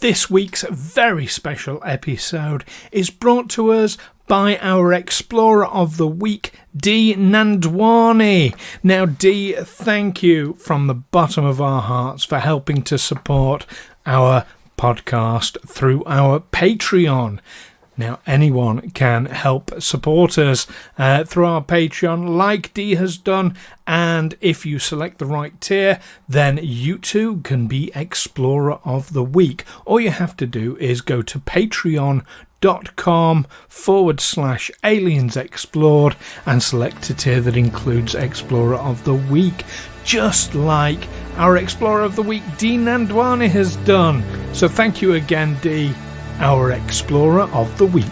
This week's very special episode is brought to us by our Explorer of the Week, D. Nandwani. Now, D, thank you from the bottom of our hearts for helping to support our podcast through our Patreon. Now, anyone can help support us through our Patreon like Dee has done, and if you select the right tier, then you too can be Explorer of the Week. All you have to do is go to patreon.com/aliens explored and select a tier that includes Explorer of the Week, just like our Explorer of the Week, Dee Nandwani, has done. So thank you again, Dee, our Explorer of the Week.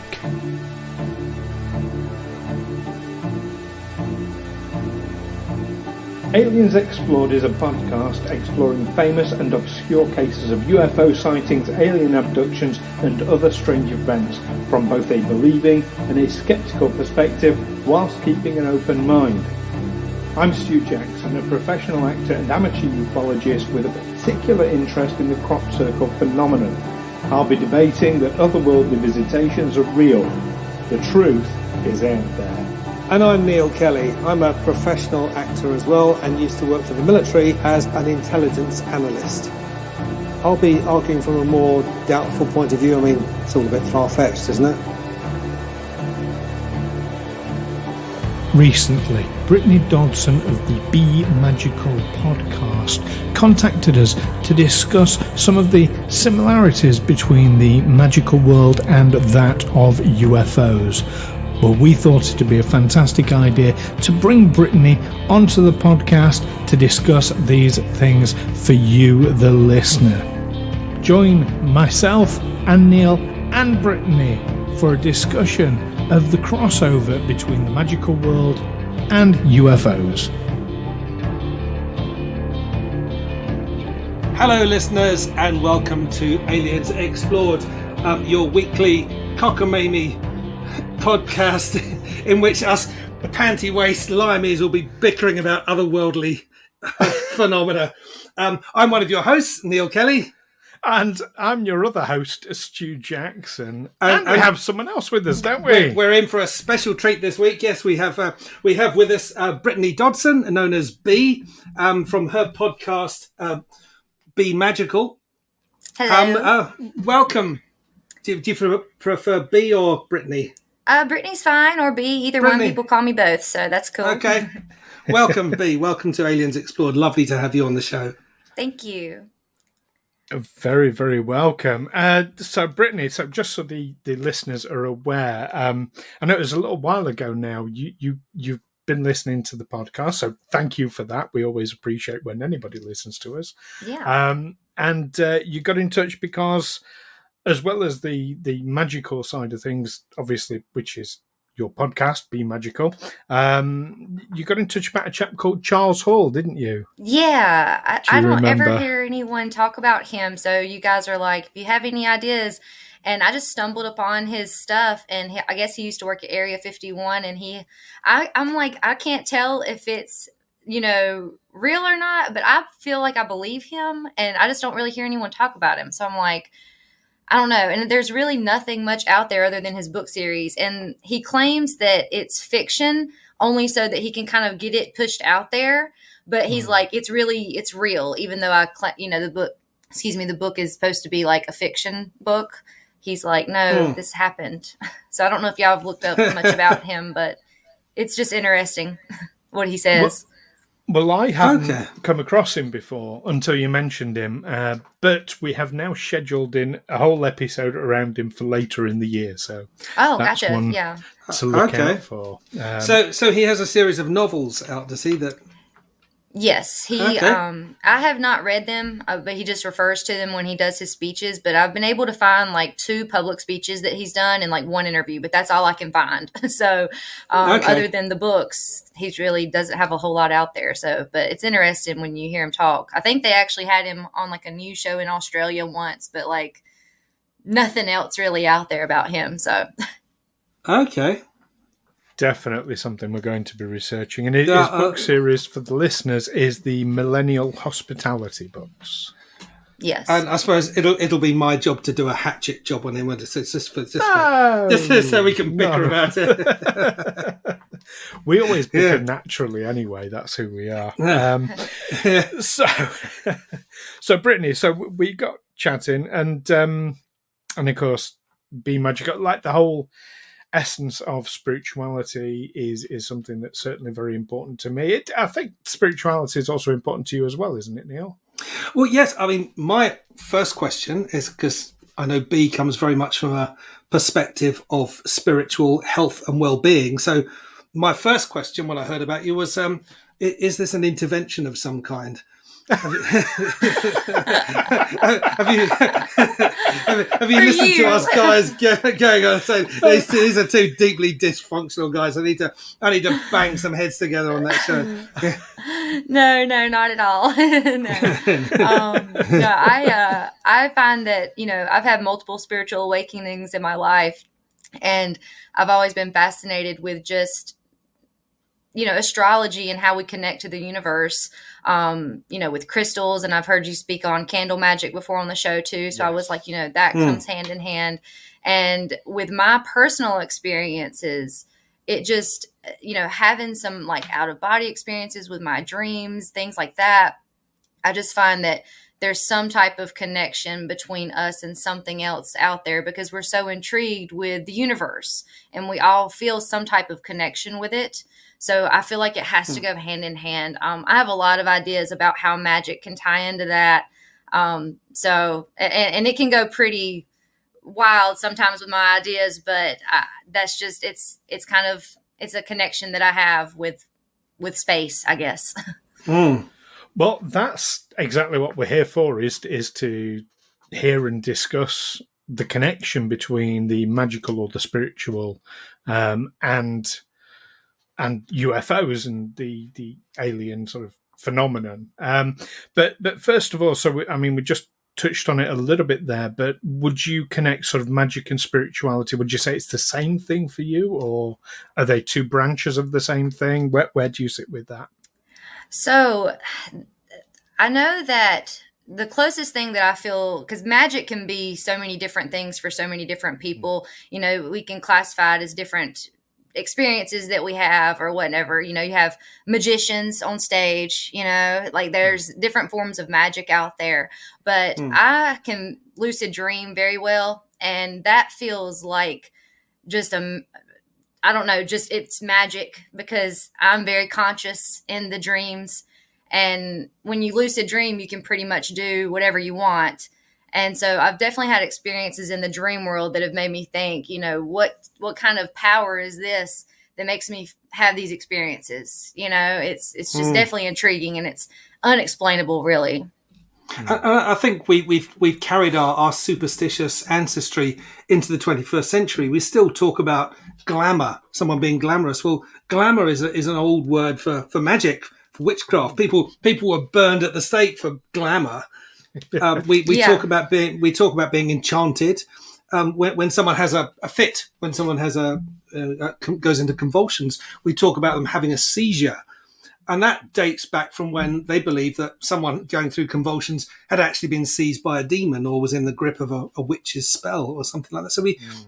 Aliens Explored is a podcast exploring famous and obscure cases of UFO sightings, alien abductions and other strange events from both a believing and a sceptical perspective, whilst keeping an open mind. I'm Stu Jackson, a professional actor and amateur ufologist with a particular interest in the crop circle phenomenon. I'll be debating that otherworldly visitations are real. The truth is out there. And I'm Neil Kelly. I'm a professional actor as well and used to work for the military as an intelligence analyst. I'll be arguing from a more doubtful point of view. I mean, it's all a bit far-fetched, isn't it? Recently, Brittany Dodson of the Be Magical podcast contacted us to discuss some of the similarities between the magical world and that of UFOs. Well, we thought it to be a fantastic idea to bring Brittany onto the podcast to discuss these things for you, the listener. Join myself and Neil and Brittany for a discussion of the crossover between the magical world and UFOs. Hello listeners and welcome to Aliens Explored, your weekly cockamamie podcast in which us panty-waist limeys will be bickering about otherworldly phenomena. I'm one of your hosts, Neil Kelly. And I'm your other host, Stu Jackson. And we have someone else with us, don't we? We're in for a special treat this week. Yes, we have with us Brittany Dodson, known as B, from her podcast, Be Magical. Hello. Welcome. Do you prefer B or Brittany? Brittany's fine, or B. Either Brittany. One. People call me both, so that's cool. Okay. Welcome, B. Welcome to Aliens Explored. Lovely to have you on the show. Thank you. Very, very welcome. So, Brittany, just so the listeners are aware, I know it was a little while ago now. You've been listening to the podcast, so thank you for that. We always appreciate when anybody listens to us. Yeah. And you got in touch because, as well as the magical side of things, obviously, which is your podcast, Be Magical, you got in touch about a chap called Charles Hall, didn't you? Yeah. I don't ever hear anyone talk about him, so you guys are like, if you have any ideas. And I just stumbled upon his stuff, and I guess he used to work at Area 51, and I'm like, I can't tell if it's, real or not, but I feel like I believe him, and I just don't really hear anyone talk about him. So I'm like, I don't know. And there's really nothing much out there other than his book series. And he claims that it's fiction only so that he can kind of get it pushed out there. But he's like, it's real, even though the book is supposed to be like a fiction book. He's like, no, this happened. So I don't know if y'all have looked up much about him, but it's just interesting what he says. Well, I hadn't come across him before until you mentioned him, but we have now scheduled in a whole episode around him for later in the year. So that's gotcha. One yeah, to look out for. So he has a series of novels out to see that. Yes, I have not read them, but he just refers to them when he does his speeches. But I've been able to find like 2 public speeches that he's done and like 1 interview, but that's all I can find. So other than the books, he really doesn't have a whole lot out there. So, but it's interesting when you hear him talk. I think they actually had him on like a news show in Australia once, but like nothing else really out there about him. So, okay. Definitely something we're going to be researching. And his book series for the listeners is the Millennial Hospitality books. Yes. And I suppose it'll be my job to do a hatchet job on him. It's just so we can bicker about it. We always bicker naturally anyway. That's who we are. So Brittany, so we got chatting, and of course, being magical, like the whole essence of spirituality is something that's certainly very important to me. I think spirituality is also important to you as well, isn't it, Neil? Well, yes. I mean, my first question is, because I know B comes very much from a perspective of spiritual health and well-being. So my first question when I heard about you was, is this an intervention of some kind? Have you listened to us guys going on saying these are two deeply dysfunctional guys? I need to bang some heads together on that show. No, not at all. No, I find that, I've had multiple spiritual awakenings in my life, and I've always been fascinated with just astrology and how we connect to the universe, with crystals. And I've heard you speak on candle magic before on the show too. So yes. I was like, that comes hand in hand. And with my personal experiences, it just, having some like out of body experiences with my dreams, things like that. I just find that there's some type of connection between us and something else out there, because we're so intrigued with the universe and we all feel some type of connection with it. So I feel like it has to go hand in hand. I have a lot of ideas about how magic can tie into that. So it can go pretty wild sometimes with my ideas, but that's just, it's a connection that I have with space, I guess. Well, that's exactly what we're here for, is to hear and discuss the connection between the magical or the spiritual, and UFOs and the alien sort of phenomenon. But first of all, we just touched on it a little bit there, but would you connect sort of magic and spirituality? Would you say it's the same thing for you, or are they two branches of the same thing? Where do you sit with that? So I know that the closest thing that I feel, because magic can be so many different things for so many different people, we can classify it as different experiences that we have or whatever. You have magicians on stage, like there's different forms of magic out there, but I can lucid dream very well. And that feels like just I don't know, just it's magic, because I'm very conscious in the dreams. And when you lucid dream, you can pretty much do whatever you want. And so I've definitely had experiences in the dream world that have made me think, what kind of power is this that makes me have these experiences? It's just definitely intriguing, and it's unexplainable, really. I think we've carried our superstitious ancestry into the 21st century. We still talk about glamour, someone being glamorous. Well, glamour is an old word for magic, for witchcraft. People were burned at the stake for glamour. We talk about being enchanted. When someone has a fit, when someone has goes into convulsions, we talk about them having a seizure. And that dates back from when they believed that someone going through convulsions had actually been seized by a demon or was in the grip of a witch's spell or something like that. So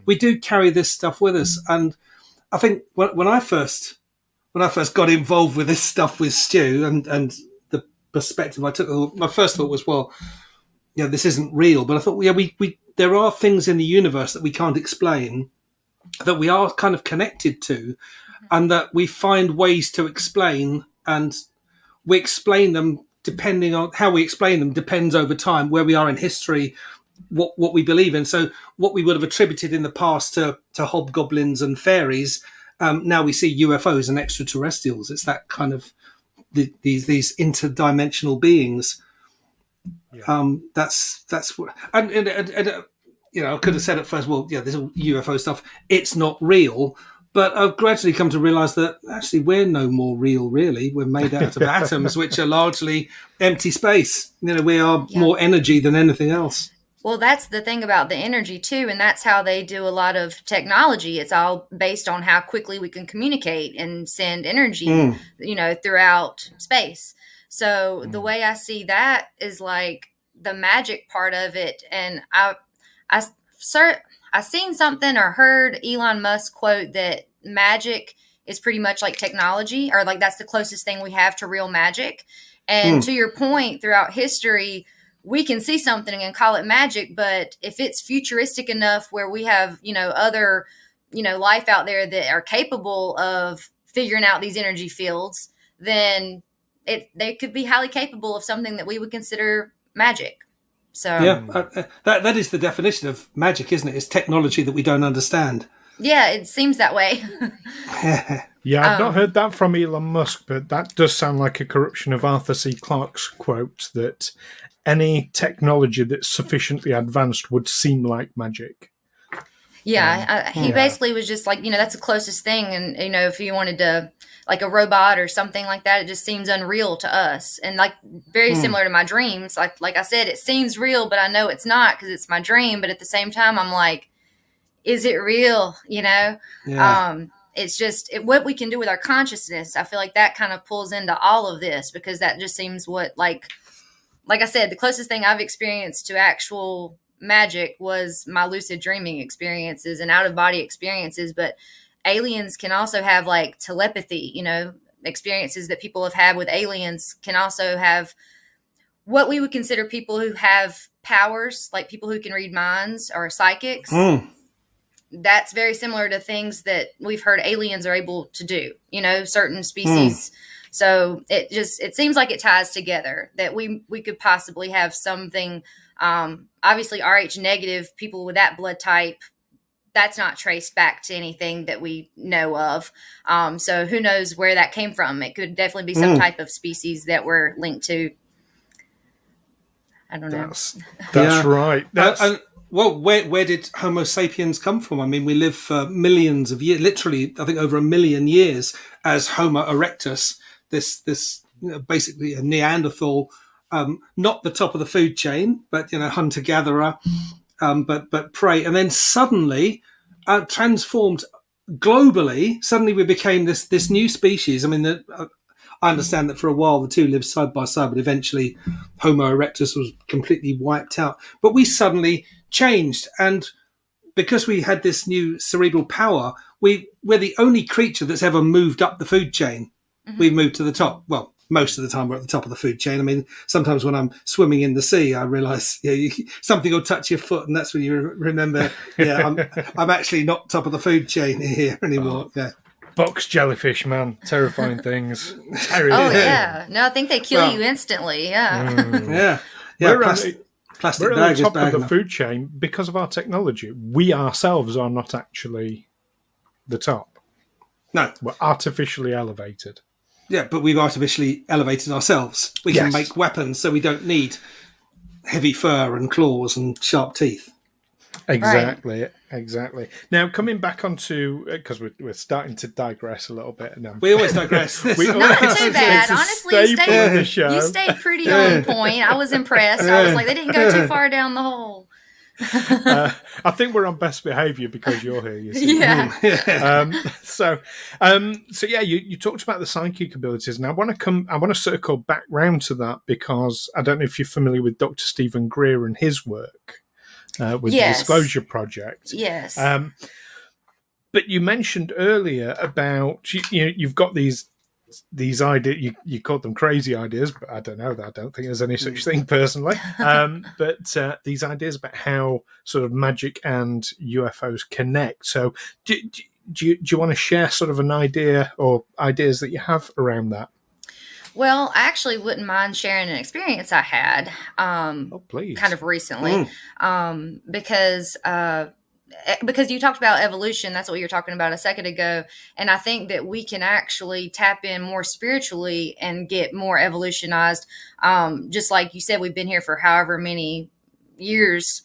we do carry this stuff with us. And I think when I first got involved with this stuff with Stu and the perspective I took, my first thought was, well, this isn't real. But I thought, we there are things in the universe that we can't explain, that we are kind of connected to, and that we find ways to explain. And we explain them depending on how we explain them depends over time, where we are in history, what we believe in. So what we would have attributed in the past to hobgoblins and fairies, now we see UFOs and extraterrestrials. It's that kind of these interdimensional beings. Yeah. That's what, and I could have said at first, well, this UFO stuff, it's not real. But I've gradually come to realise that actually we're no more real, really. We're made out of atoms, which are largely empty space. We are more energy than anything else. Well, that's the thing about the energy, too. And that's how they do a lot of technology. It's all based on how quickly we can communicate and send energy, throughout space. So the way I see that is like the magic part of it. And I seen something or heard Elon Musk quote that magic is pretty much like technology, or like that's the closest thing we have to real magic. And to your point, throughout history, we can see something and call it magic, but if it's futuristic enough where we have, other, life out there that are capable of figuring out these energy fields, then they could be highly capable of something that we would consider magic. So yeah, that is the definition of magic, isn't it? It's technology that we don't understand. Yeah, it seems that way. Yeah, I've not heard that from Elon Musk, but that does sound like a corruption of Arthur C. Clarke's quote that any technology that's sufficiently advanced would seem like magic. Yeah, he basically was just like, that's the closest thing. And, if you wanted to, like a robot or something like that, it just seems unreal to us. And like very similar to my dreams. Like I said, it seems real, but I know it's not because it's my dream. But at the same time, I'm like, is it real? Yeah. It's just what we can do with our consciousness. I feel like that kind of pulls into all of this, because that just seems what, like I said, the closest thing I've experienced to actual magic was my lucid dreaming experiences and out of body experiences. But aliens can also have like telepathy, experiences that people have had with aliens can also have what we would consider people who have powers, like people who can read minds or psychics. That's very similar to things that we've heard aliens are able to do, certain species. So it seems like it ties together that we could possibly have something, obviously RH negative people with that blood type, that's not traced back to anything that we know of. So who knows where that came from? It could definitely be some type of species that we're linked to. I don't know. That's right. Well, where did Homo sapiens come from? I mean, we live for millions of years, literally, I think over 1 million years as Homo erectus, this basically a Neanderthal, not the top of the food chain, but, hunter-gatherer, but prey. And then suddenly transformed globally. Suddenly we became this new species. I mean, I understand that for a while the two lived side by side, but eventually Homo erectus was completely wiped out. But we suddenly changed, and because we had this new cerebral power, we're the only creature that's ever moved up the food chain. We've moved to the top. Well, most of the time we're at the top of the food chain. I mean, sometimes when I'm swimming in the sea, I realise something will touch your foot, and that's when you remember, I'm actually not top of the food chain here anymore. Yeah. Box jellyfish, man. Terrifying things. Oh, yeah. No, I think they kill you instantly. Yeah. Yeah. Plastic we're at the top of the food chain because of our technology. We ourselves are not actually the top. No. We're artificially elevated. Yeah, but we've artificially elevated ourselves. We can make weapons, so we don't need heavy fur and claws and sharp teeth. Exactly. Now, coming back onto, because we're starting to digress a little bit. We always digress. Not too bad. Honestly, you stayed pretty on point. I was impressed. I was like, they didn't go too far down the hole. I think we're on best behaviour because you're here. You see. Yeah. So you talked about the psychic abilities, and I want to circle back round to that because I don't know if you're familiar with Dr. Stephen Greer and his work. With the Disclosure Project. Yes. But you mentioned earlier about you've got these ideas. You called them crazy ideas, but I don't know. I don't think there's any such thing personally. But these ideas about how sort of magic and UFOs connect. So do you want to share sort of an idea or ideas that you have around that? Well, I actually wouldn't mind sharing an experience I had please. Kind of recently because you talked about evolution. That's what you were talking about a second ago. And I think that we can actually tap in more spiritually and get more evolutionized. Just like you said, we've been here for however many years,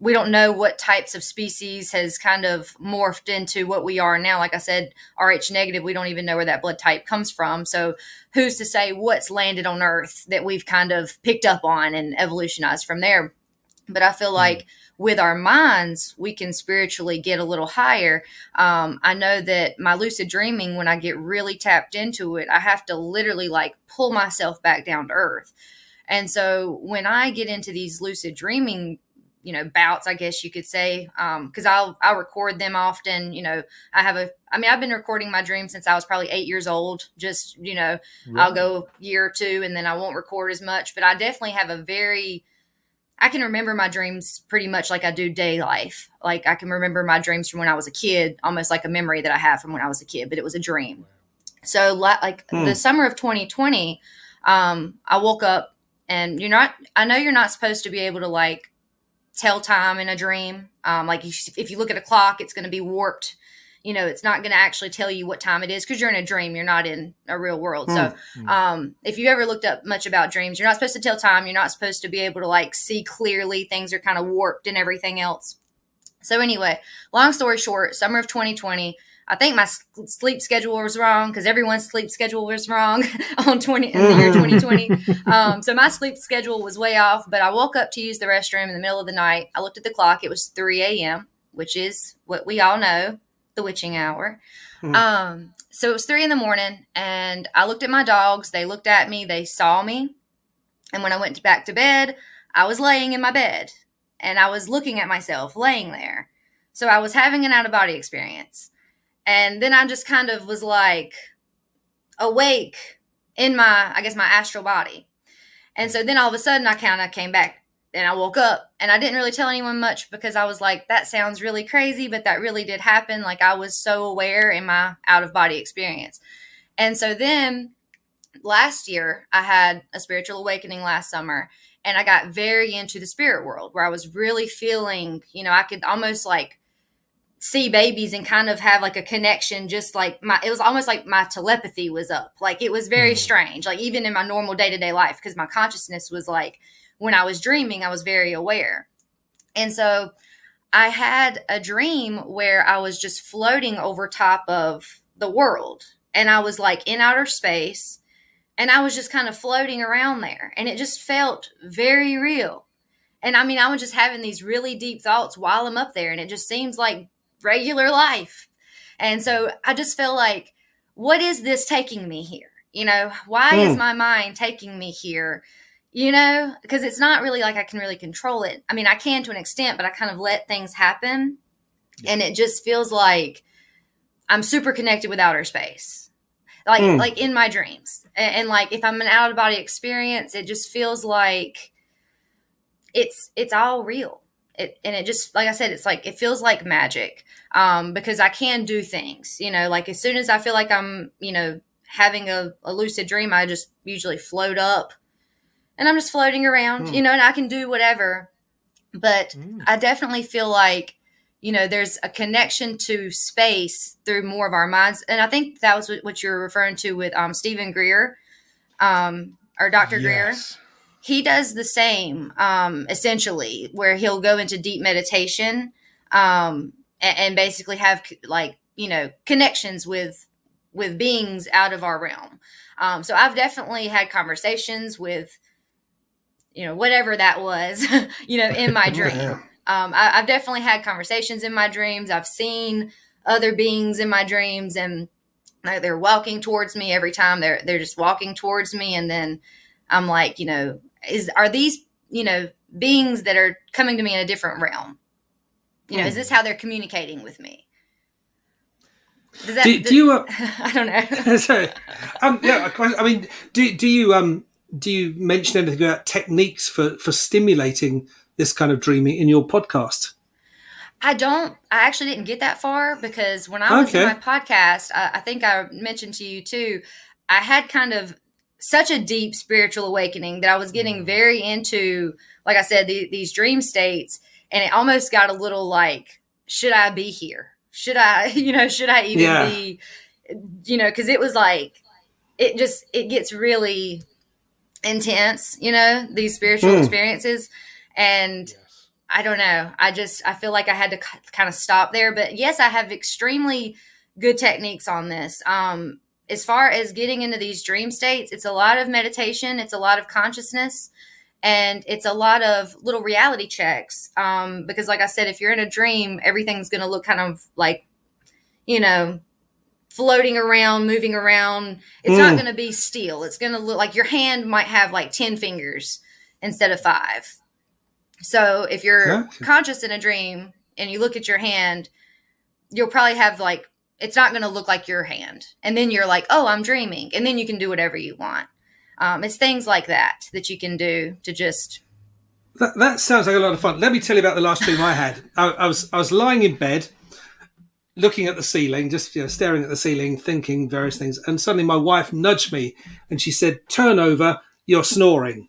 we don't know what types of species has kind of morphed into what we are now. Like I said, RH negative, we don't even know where that blood type comes from. So who's to say what's landed on Earth that we've kind of picked up on and evolutionized from there? But I feel like with our minds, we can spiritually get a little higher. I know that my lucid dreaming, when I get really tapped into it, I have to literally like pull myself back down to earth. And so when I get into these lucid dreaming, bouts, I guess you could say, because I'll record them often. I've been recording my dreams since I was probably 8 years old. Just, Right. I'll go a year or two and then I won't record as much. But I definitely have I can remember my dreams pretty much like I do day life. Like I can remember my dreams from when I was a kid, almost like a memory that I have from when I was a kid, but it was a dream. So the summer of 2020, I woke up and I know you're not supposed to be able to like tell time in a dream. If you look at a clock, it's going to be warped. It's not going to actually tell you what time it is because you're in a dream. You're not in a real world. So if you ever looked up much about dreams, you're not supposed to tell time. You're not supposed to be able to like see clearly. Things are kind of warped and everything else. So anyway, long story short, summer of 2020, I think my sleep schedule was wrong because everyone's sleep schedule was wrong in the year 2020. So my sleep schedule was way off, but I woke up to use the restroom in the middle of the night. I looked at the clock. It was 3 a.m., which is what we all know, the witching hour. So it was 3 a.m, and I looked at my dogs. They looked at me. They saw me. And when I went back to bed, I was laying in my bed and I was looking at myself laying there. So I was having an out-of-body experience. And then I just kind of was like awake in my astral body. And so then all of a sudden I kind of came back and I woke up and I didn't really tell anyone much because I was like, that sounds really crazy, but that really did happen. Like I was so aware in my out of body experience. And so then last year I had a spiritual awakening last summer and I got very into the spirit world where I was really feeling, I could almost like see babies and kind of have like a connection, just like it was almost like my telepathy was up. Like it was very strange, like even in my normal day-to-day life, because my consciousness was like, when I was dreaming, I was very aware. And so I had a dream where I was just floating over top of the world and I was like in outer space and I was just kind of floating around there and it just felt very real. And I mean, I was just having these really deep thoughts while I'm up there and it just seems like regular life. And so I just feel like, what is this taking me here? Why is my mind taking me here? Because it's not really like I can really control it. I mean, I can to an extent, but I kind of let things happen. Yeah. And it just feels like I'm super connected with outer space, like in my dreams. And like, if I'm an out of body experience, it just feels like it's all real. And it just, like I said, it's like, it feels like magic, because I can do things, like as soon as I feel like I'm, having a lucid dream, I just usually float up and I'm just floating around, and I can do whatever. But I definitely feel like, there's a connection to space through more of our minds. And I think that was what you're referring to with Stephen Greer, or Dr. Greer. He does the same, essentially, where he'll go into deep meditation and basically have connections with beings out of our realm. So I've definitely had conversations with, whatever that was, in my dream. I've definitely had conversations in my dreams. I've seen other beings in my dreams, and they're walking towards me every time. They're just walking towards me, and then I'm like, are these, beings that are coming to me in a different realm? Is this how they're communicating with me? Does that, do you? I don't know. Sorry. I mean, do you mention anything about techniques for stimulating this kind of dreaming in your podcast? I actually didn't get that far because when I was in my podcast, I think I mentioned to you too, I had kind of such a deep spiritual awakening that I was getting very into, like I said, these dream states. And it almost got a little like, should I be here? Should I even be, cause it was like, it gets really intense, these spiritual experiences. And I don't know. I feel like I had to kind of stop there, but yes, I have extremely good techniques on this. As far as getting into these dream states, it's a lot of meditation. It's a lot of consciousness, and it's a lot of little reality checks. Because like I said, if you're in a dream, everything's going to look kind of like, floating around, moving around. It's not going to be still. It's going to look like your hand might have like 10 fingers instead of 5. So if you're conscious in a dream and you look at your hand, you'll probably have like, it's not going to look like your hand. And then you're like, oh, I'm dreaming. And then you can do whatever you want. It's things like that you can do to just... That sounds like a lot of fun. Let me tell you about the last dream I had. I was lying in bed, looking at the ceiling, just staring at the ceiling, thinking various things. And suddenly my wife nudged me and she said, turn over, you're snoring.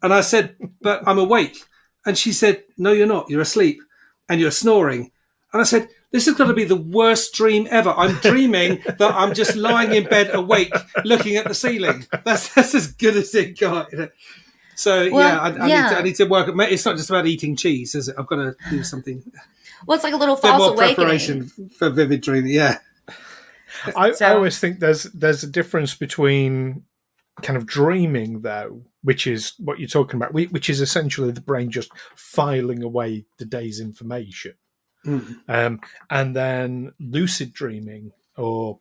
And I said, but I'm awake. And she said, no, you're not. You're asleep and you're snoring. And I said, this has got to be the worst dream ever. I'm dreaming that I'm just lying in bed awake, looking at the ceiling. That's as good as it got. So, I need to work. It's not just about eating cheese, is it? I've got to do something. Well, it's like a little false awakening. Preparation for vivid dreaming, yeah. I always think there's a difference between kind of dreaming, though, which is what you're talking about, which is essentially the brain just filing away the day's information. And then lucid dreaming or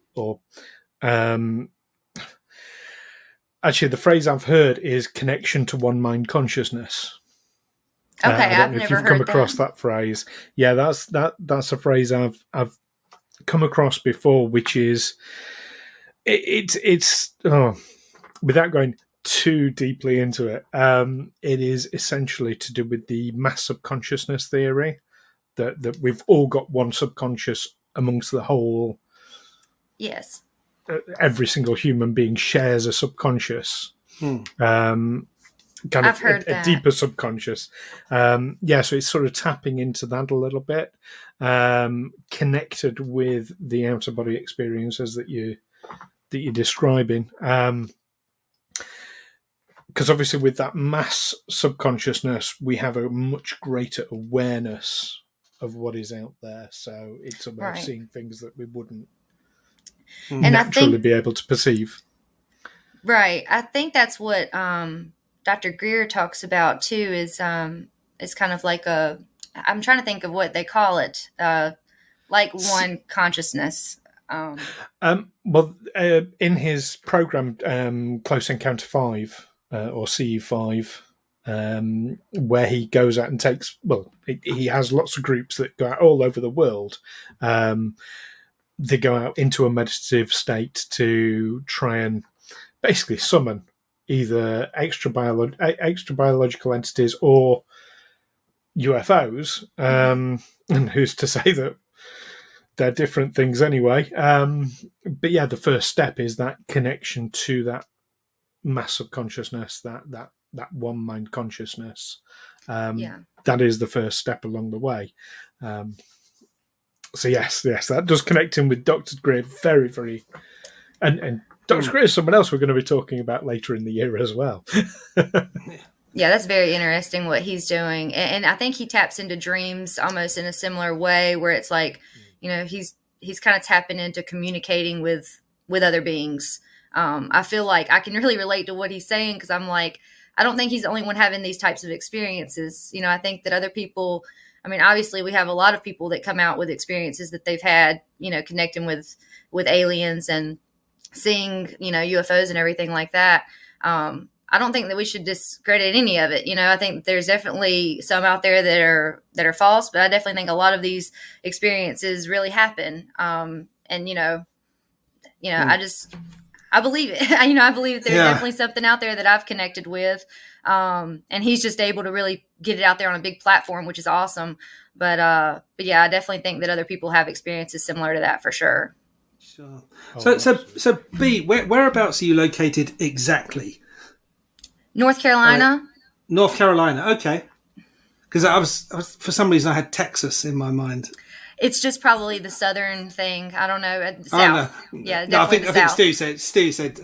actually the phrase I've heard is connection to one mind consciousness. Okay, I don't know if you've come across that phrase. Yeah, that's a phrase I've come across before, which is it's without going too deeply into it, it is essentially to do with the mass subconsciousness theory. That we've all got one subconscious amongst the whole. Yes. Every single human being shares a subconscious. Kind I've of heard a deeper subconscious. So it's sort of tapping into that a little bit, connected with the outer body experiences that you're describing. Because obviously with that mass subconsciousness, we have a much greater awareness of what is out there. So it's a way of seeing things that we wouldn't naturally be able to perceive. Right. I think that's what Dr. Greer talks about too, is kind of like I'm trying to think of what they call it, like one consciousness. In his program, Close Encounter 5, or CE5, where he goes out and he has lots of groups that go out all over the world. They go out into a meditative state to try and basically summon either extra biological entities or UFOs. And who's to say that they're different things anyway? But yeah, the first step is that connection to that mass of consciousness, that one mind consciousness. That is the first step along the way. So yes, that does connect in with Dr. Greer very, very, and Dr. Greer is someone else we're going to be talking about later in the year as well. Yeah, that's very interesting what he's doing. And I think he taps into dreams almost in a similar way, where it's like, he's kind of tapping into communicating with other beings. I feel like I can really relate to what he's saying, because I'm like, I don't think he's the only one having these types of experiences. I think that other people, obviously we have a lot of people that come out with experiences that they've had, connecting with aliens and seeing, UFOs and everything like that. I don't think that we should discredit any of it. I think there's definitely some out there that are false, but I definitely think a lot of these experiences really happen. I believe it. I believe there's definitely something out there that I've connected with. And he's just able to really get it out there on a big platform, which is awesome. But yeah, I definitely think that other people have experiences similar to that for sure. Sure. So B, whereabouts are you located exactly? North Carolina. North Carolina. Okay. Because I was for some reason I had Texas in my mind. It's just probably the southern thing. I don't know. South. No. Yeah, definitely. I think Stu said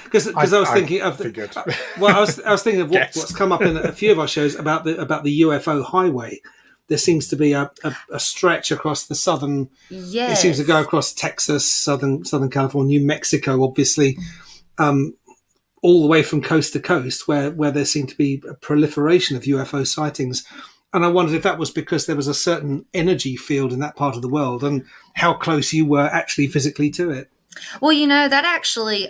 because I was thinking of I was thinking of what's come up in a few of our shows about the UFO highway. There seems to be a stretch across the southern. Yes. It seems to go across Texas, Southern California, New Mexico, obviously, all the way from coast to coast, where there seemed to be a proliferation of UFO sightings. And I wondered if that was because there was a certain energy field in that part of the world, and how close you were actually physically to it. Well, that actually,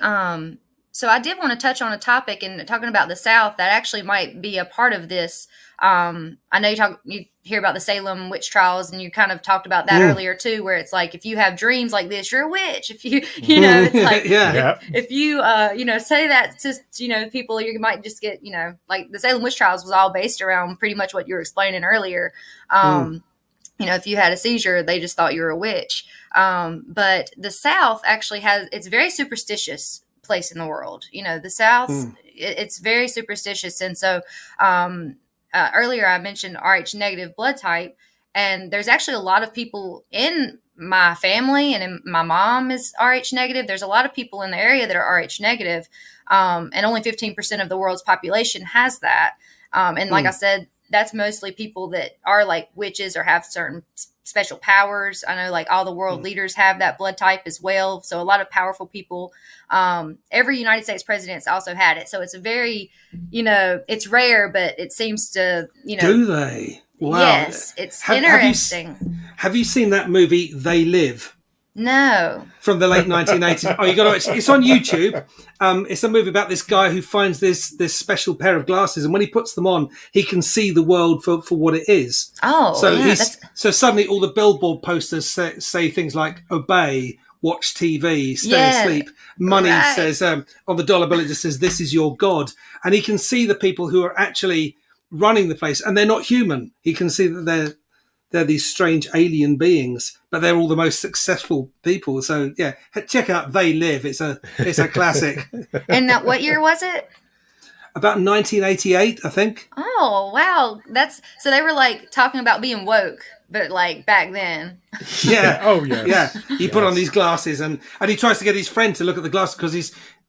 so I did want to touch on a topic and talking about the South that actually might be a part of this. I know you hear about the Salem witch trials, and you kind of talked about that earlier too, where it's like if you have dreams like this, you're a witch. If it's like if you say that to people, you might just get like the Salem witch trials was all based around pretty much what you were explaining earlier. If you had a seizure, they just thought you were a witch. But the South actually it's very superstitious place in the world. The South, it's very superstitious. And so earlier I mentioned Rh negative blood type, and there's actually a lot of people in my family, and my mom is Rh negative. There's a lot of people in the area that are Rh negative, and only 15% of the world's population has that. And like I said, that's mostly people that are like witches or have certain special powers. I know like all the world leaders have that blood type as well. So a lot of powerful people. Every United States president's also had it. So it's a very, it's rare, but it seems to, Do they? Wow. Yes, it's interesting. Have you seen that movie, They Live? No. From the late 1980s. Oh, you got to. It's on YouTube. It's a movie about this guy who finds this special pair of glasses, and when he puts them on, he can see the world for what it is. Oh, so so suddenly all the billboard posters say things like "obey," "watch TV," "stay asleep." Money says on the dollar bill, it just says "this is your God," and he can see the people who are actually running the place, and they're not human. He can see that they're these strange alien beings, but they're all the most successful people. So yeah, check out They Live. It's a classic. And what year was it? About 1988, I think. Oh wow, so they were like talking about being woke, but like back then. Yeah. Oh yeah. Yeah. He put on these glasses, and he tries to get his friend to look at the glasses because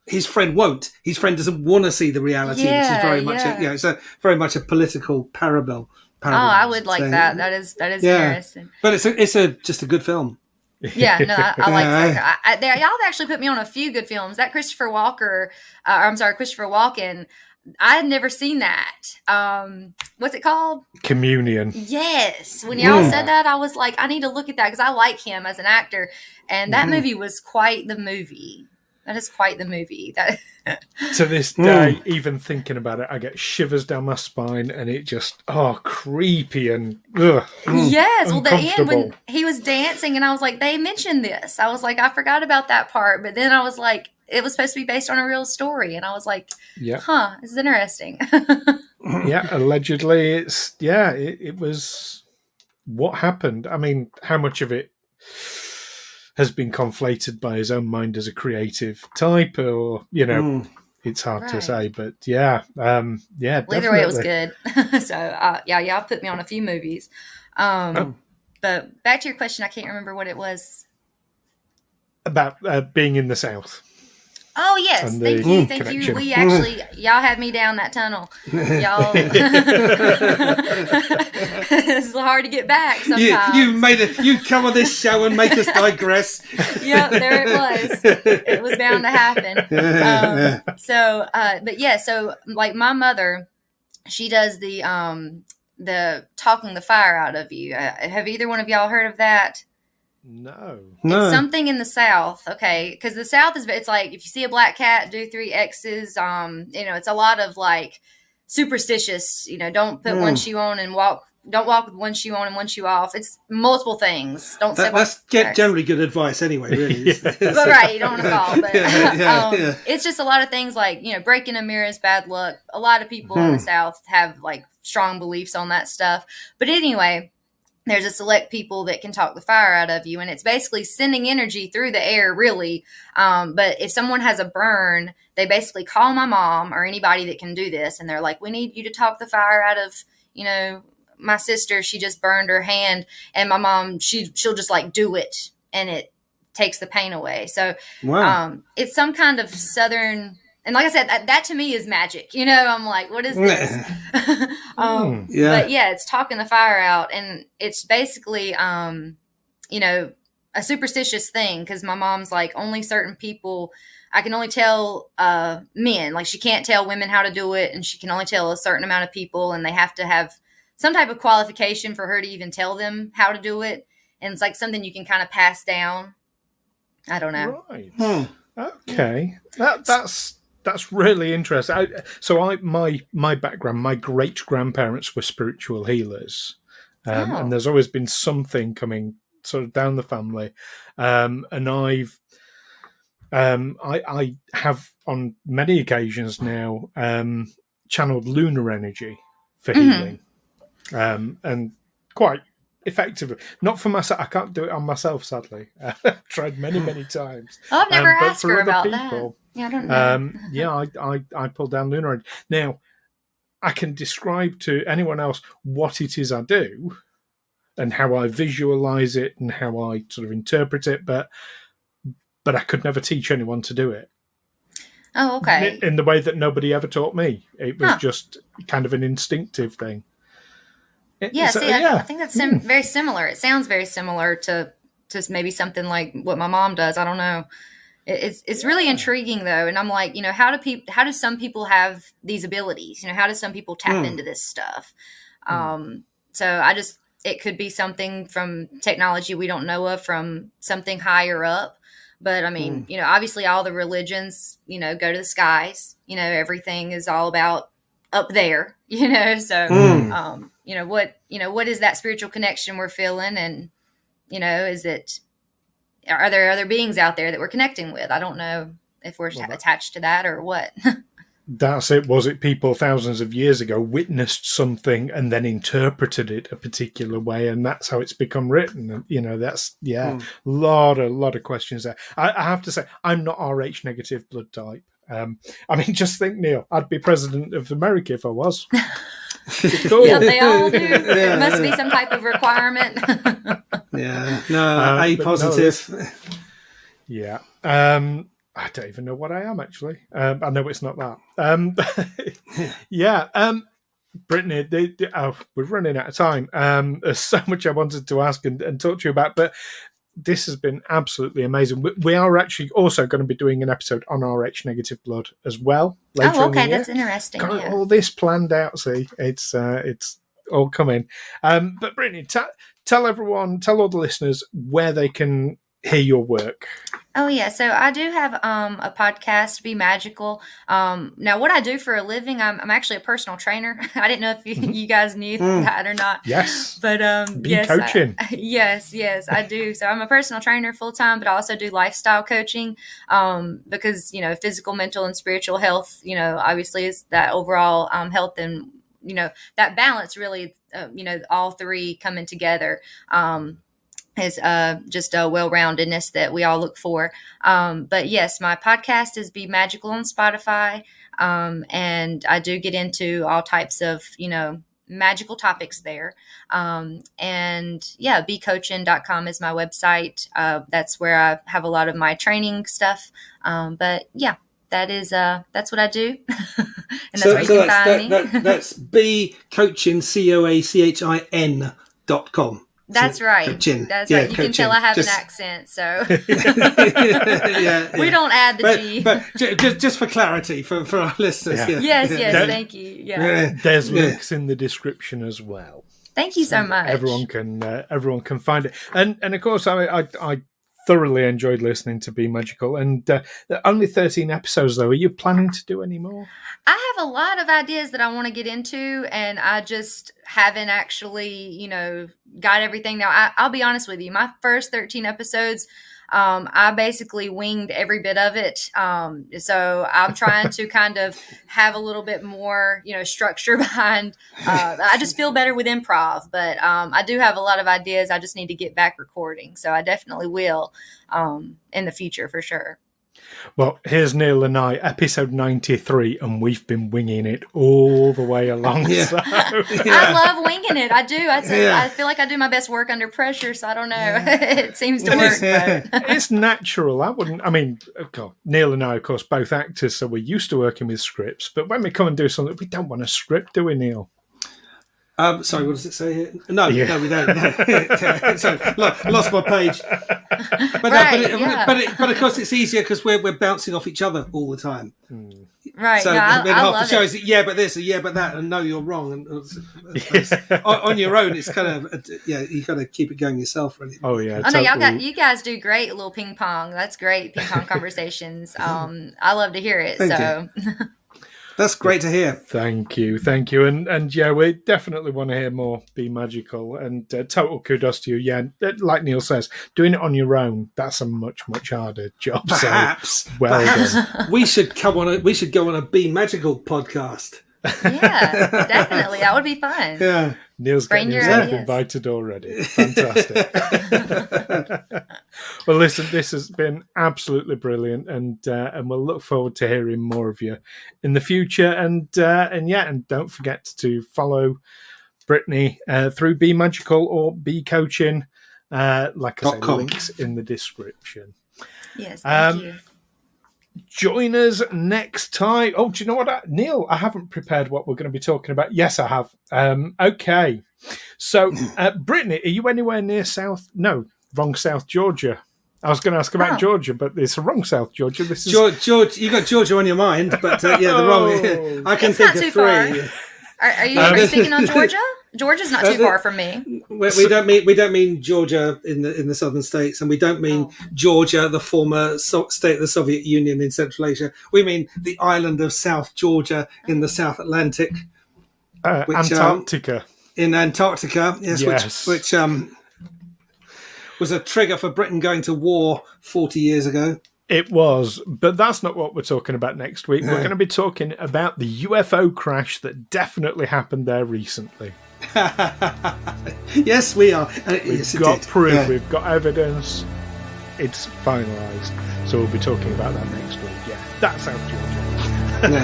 his friend won't. His friend doesn't want to see the reality, which is very much it's a very much a political parable. Oh, I would like that. That is interesting. But it's just a good film. Yeah, no, I like that. Y'all have actually put me on a few good films. That Christopher Walken. I had never seen that. What's it called? Communion. Yes. When y'all said that, I was like, I need to look at that because I like him as an actor. And that movie was quite the movie. That is quite the movie. To this day, even thinking about it, I get shivers down my spine, and it just creepy and yes. Well, the end when he was dancing, and I was like, they mentioned this. I was like, I forgot about that part, but then I was like, it was supposed to be based on a real story, and I was like, this is interesting. Yeah, allegedly, it was what happened. I mean, how much of it has been conflated by his own mind as a creative type, or it's hard to say. But yeah, well, either way, it was good. So y'all put me on a few movies. But back to your question, I can't remember what it was about being in the South. Oh yes, thank you. We actually, y'all had me down that tunnel. Y'all, it's hard to get back sometimes. You come on this show and make us digress. Yep, there it was. It was bound to happen. So like my mother, she does the talking the fire out of you. Have either one of y'all heard of that? No. It's something in the South, okay? Because the South it's like if you see a black cat, do 3 X's. It's a lot of like superstitious. Don't put one shoe on and walk. Don't walk with one shoe on and one shoe off. It's multiple things. Don't step That's generally good advice anyway, really. But right, you don't want to fall. But it's just a lot of things like breaking a mirror is bad luck. A lot of people in the South have like strong beliefs on that stuff. But anyway. There's a select people that can talk the fire out of you, and it's basically sending energy through the air, really. But if someone has a burn, they basically call my mom or anybody that can do this, and they're like, we need you to talk the fire out of, my sister. She just burned her hand, and my mom, she'll just like do it, and it takes the pain away. So it's some kind of Southern... And like I said, that to me is magic. I'm like, what is this? But it's talking the fire out. And it's basically, a superstitious thing. Because my mom's like, only certain people, I can only tell men. Like she can't tell women how to do it. And she can only tell a certain amount of people. And they have to have some type of qualification for her to even tell them how to do it. And it's like something you can kind of pass down. I don't know. Right. Okay. That's really interesting. My background, my great grandparents were spiritual healers, and there's always been something coming sort of down the family, and I have on many occasions now channeled lunar energy for healing, and quite effectively. Not for myself. I can't do it on myself, sadly. I've tried many times. I've never asked her about that. Yeah, I don't know. I pull down lunar energy. Now, I can describe to anyone else what it is I do and how I visualize it and how I sort of interpret it, but I could never teach anyone to do it. Oh, okay. In the way that nobody ever taught me. It was just kind of an instinctive thing. I think that's very similar. It sounds very similar to maybe something like what my mom does. I don't know. It's really intriguing though, and I'm like, how do some people have these abilities? How do some people tap into this stuff? So it could be something from technology we don't know of, from something higher up. But I mean, obviously all the religions, go to the skies. Everything is all about up there. So what is that spiritual connection we're feeling, and are there other beings out there that we're connecting with? I don't know if we're attached to that or what. That's it. Was it people thousands of years ago witnessed something and then interpreted it a particular way, and that's how it's become written? That's a lot of questions there. I have to say, I'm not Rh negative blood type. Just think, Neil, I'd be president of America if I was. Cool. Yeah, they all do. It must be some type of requirement. A positive. Yeah. I don't even know what I am, actually. I know it's not that. Brittany, we're running out of time. There's so much I wanted to ask and talk to you about, but this has been absolutely amazing. We are actually also going to be doing an episode on Rh negative blood as well later in the year. That's interesting. Got all this planned out. See, it's all coming. But Brittany, tell all the listeners where they can hear your work. Oh yeah, so I do have a podcast, Be Magical. Now, what I do for a living, I'm actually a personal trainer. I didn't know if you guys knew that or not. Yes, but yes, coaching. Yes, I do. So I'm a personal trainer full time, but I also do lifestyle coaching because physical, mental, and spiritual health. Obviously, is that overall health and that balance. Really, all three coming together. Is just a well-roundedness that we all look for. But yes, my podcast is Be Magical on Spotify. And I do get into all types of, magical topics there. And becoaching.com is my website. That's where I have a lot of my training stuff. But yeah, that's what I do. And that's where you can find me. That's becoaching, COACHIN.com. That's right. Coaching. That's right. You can tell I have an accent, so we don't add the G. But just for clarity for our listeners. Yeah. Yes, thank you. Yeah. There's links in the description as well. Thank you so much. Everyone can find it, and of course I thoroughly enjoyed listening to Be Magical, and only 13 episodes though. Are you planning to do any more? I have a lot of ideas that I want to get into, and I just haven't actually, got everything. Now, I'll be honest with you. My first 13 episodes, I basically winged every bit of it. So I'm trying to kind of have a little bit more, structure behind. I just feel better with improv, but I do have a lot of ideas. I just need to get back recording. So I definitely will in the future for sure. Well, here's Neil and I, episode 93, and we've been winging it all the way along. Yeah. So, I love winging it. I do. I feel like I do my best work under pressure, so I don't know. It seems to work. It's natural. Neil and I, of course, both actors, so we're used to working with scripts. But when we come and do something, we don't want a script, do we, Neil? Sorry, what does it say here? No, we don't. No. So, lost my page. But of course, it's easier because we're bouncing off each other all the time. Right. So no, half love the show is yeah, but this, yeah, but that, and no, you're wrong. And on your own, it's kind of you got to keep it going yourself, really. Oh yeah. Oh totally. No, you guys do great little ping pong. That's great ping pong conversations. I love to hear it. Thank you. That's great to hear. Thank you. And yeah, we definitely want to hear more Be Magical, and total kudos to you. Yeah, like Neil says, doing it on your own, that's a much harder job. Perhaps, so, done. We should go on a Be Magical podcast. Yeah, definitely. That would be fun. Yeah. Neil's getting himself invited already. Fantastic. Well, listen, this has been absolutely brilliant, and we'll look forward to hearing more of you in the future. And don't forget to follow Brittany through Be Magical or Be Coaching. Like I said, links in the description. Yes, thank you. Join us next time. Oh, do you know what, Neil? I haven't prepared what we're going to be talking about. Yes, I have. Okay. So, Brittany, are you anywhere near South Georgia? I was going to ask about Georgia, but it's wrong South Georgia. This is George. You got Georgia on your mind, but the wrong. I can think of three. Are you speaking on Georgia? Georgia's not too far from me. We don't mean Georgia in the southern states, and we don't mean Georgia, the former state of the Soviet Union in Central Asia. We mean the island of South Georgia in the South Atlantic, Antarctica. In Antarctica, yes. Which was a trigger for Britain going to war 40 years ago. It was, but that's not what we're talking about next week. We're going to be talking about the UFO crash that definitely happened there recently. Yes, we are. We've got proof. Yeah. We've got evidence. It's finalised. So we'll be talking about that next week. Yeah, that's South Georgia.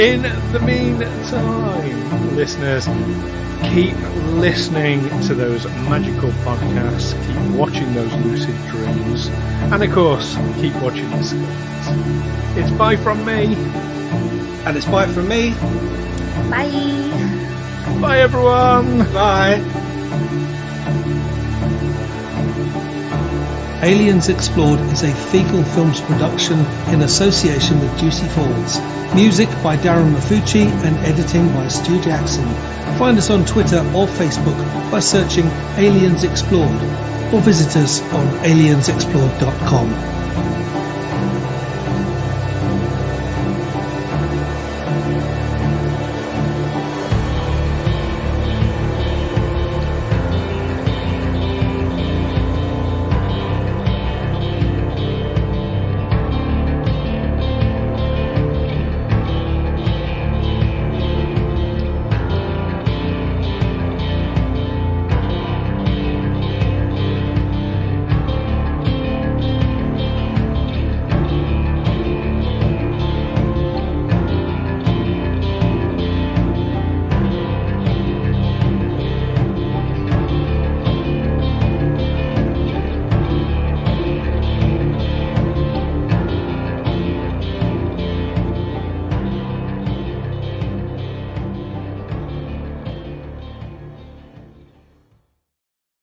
In the meantime, listeners, keep listening to those magical podcasts. Keep watching those lucid dreams. And of course, keep watching the skies. It's bye from me. And it's bye from me. Bye. Bye, everyone. Bye. Aliens Explored is a Fecal Films production in association with Juicy Falls. Music by Darren Mafucci and editing by Stu Jackson. Find us on Twitter or Facebook by searching Aliens Explored, or visit us on aliensexplored.com.